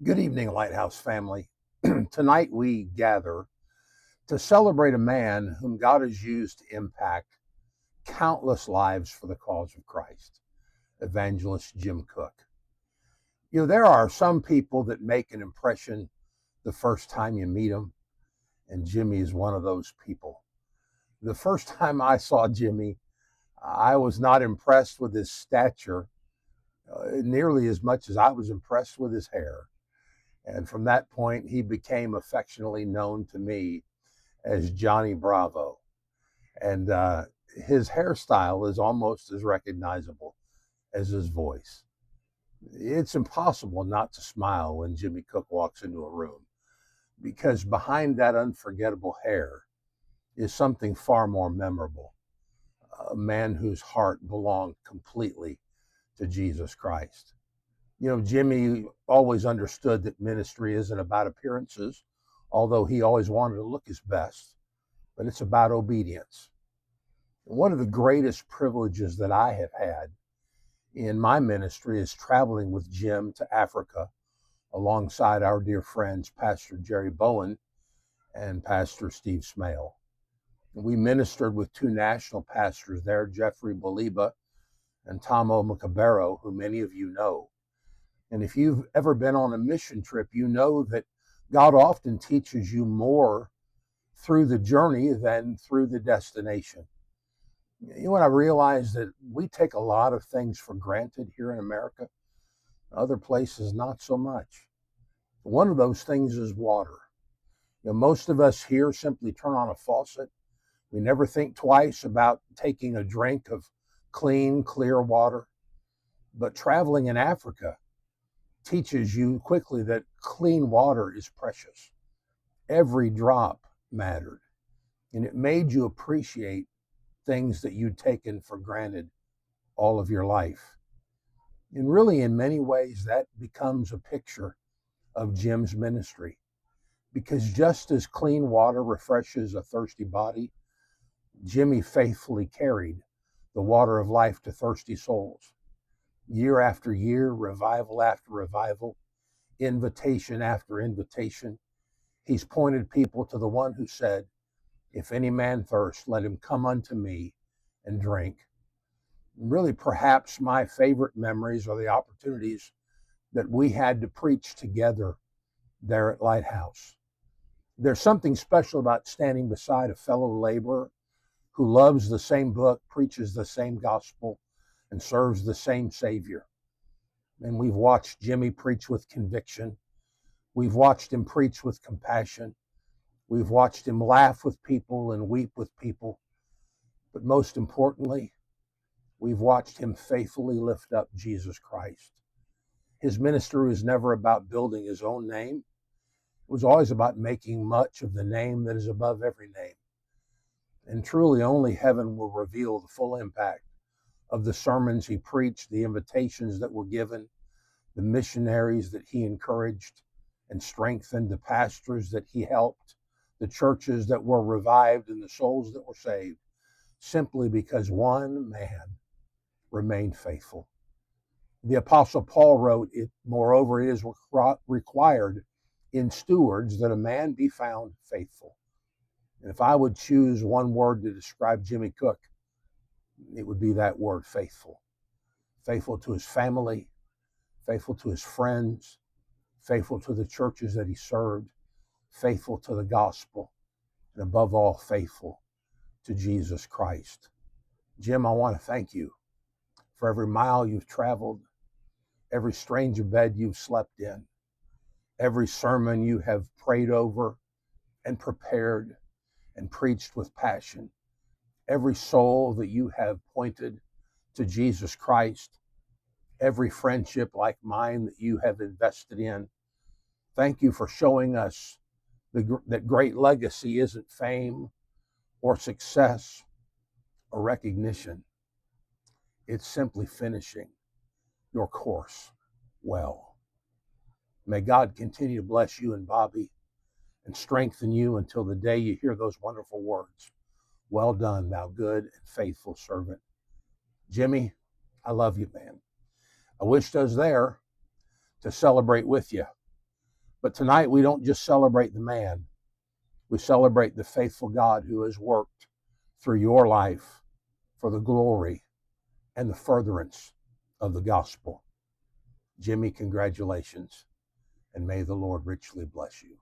Good evening, Lighthouse family. Tonight we gather to celebrate a man whom God has used to impact countless lives for the cause of Christ, evangelist Jim Cook. There are some people that make an impression the first time you meet them, and Jimmy is one of those people. The first time I saw Jimmy, I was not impressed with his stature nearly as much as I was impressed with his hair. And from that point, he became affectionately known to me as Johnny Bravo. And his hairstyle is almost as recognizable as his voice. It's impossible not to smile when Jimmy Cook walks into a room because behind that unforgettable hair is something far more memorable, a man whose heart belonged completely to Jesus Christ. Jimmy always understood that ministry isn't about appearances, although he always wanted to look his best, but it's about obedience. One of the greatest privileges that I have had in my ministry is traveling with Jim to Africa alongside our dear friends, Pastor Jerry Bowen and Pastor Steve Smale. We ministered with two national pastors there, Jeffrey Baliba and Tomo Macabero, who many of you know. And if you've ever been on a mission trip, you know that God often teaches you more through the journey than through the destination. When I realized that we take a lot of things for granted here in America, other places not so much. One of those things is water. Most of us here simply turn on a faucet. We never think twice about taking a drink of clean, clear water. But traveling in Africa teaches you quickly that clean water is precious. Every drop mattered, and it made you appreciate things that you'd taken for granted all of your life. And really, in many ways, that becomes a picture of Jim's ministry. Because just as clean water refreshes a thirsty body, Jimmy faithfully carried the water of life to thirsty souls. Year after year, revival after revival, invitation after invitation, he's pointed people to the one who said, "If any man thirst, let him come unto me and drink." Really, perhaps my favorite memories are the opportunities that we had to preach together there at Lighthouse. There's something special about standing beside a fellow laborer who loves the same book, preaches the same gospel, and serves the same Savior. And we've watched Jimmy preach with conviction. We've watched him preach with compassion. We've watched him laugh with people and weep with people. But most importantly, we've watched him faithfully lift up Jesus Christ. His ministry was never about building his own name. It was always about making much of the name that is above every name. And truly, only heaven will reveal the full impact of the sermons he preached, the invitations that were given, the missionaries that he encouraged and strengthened, the pastors that he helped, the churches that were revived, and the souls that were saved, simply because one man remained faithful. The Apostle Paul wrote, moreover, it is required in stewards that a man be found faithful. And if I would choose one word to describe Jimmy Cook, it would be that word, faithful. Faithful to his family, faithful to his friends, faithful to the churches that he served, faithful to the gospel, and above all, faithful to Jesus Christ. Jim, I want to thank you for every mile you've traveled, every stranger bed you've slept in, every sermon you have prayed over and prepared and preached with passion, every soul that you have pointed to Jesus Christ, every friendship like mine that you have invested in. Thank you for showing us that great legacy isn't fame or success or recognition. It's simply finishing your course well. May God continue to bless you and Bobby and strengthen you until the day you hear those wonderful words. Well done, thou good and faithful servant. Jimmy, I love you, man. I wished I was there to celebrate with you. But tonight we don't just celebrate the man, we celebrate the faithful God who has worked through your life for the glory and the furtherance of the gospel. Jimmy, congratulations, and may the Lord richly bless you.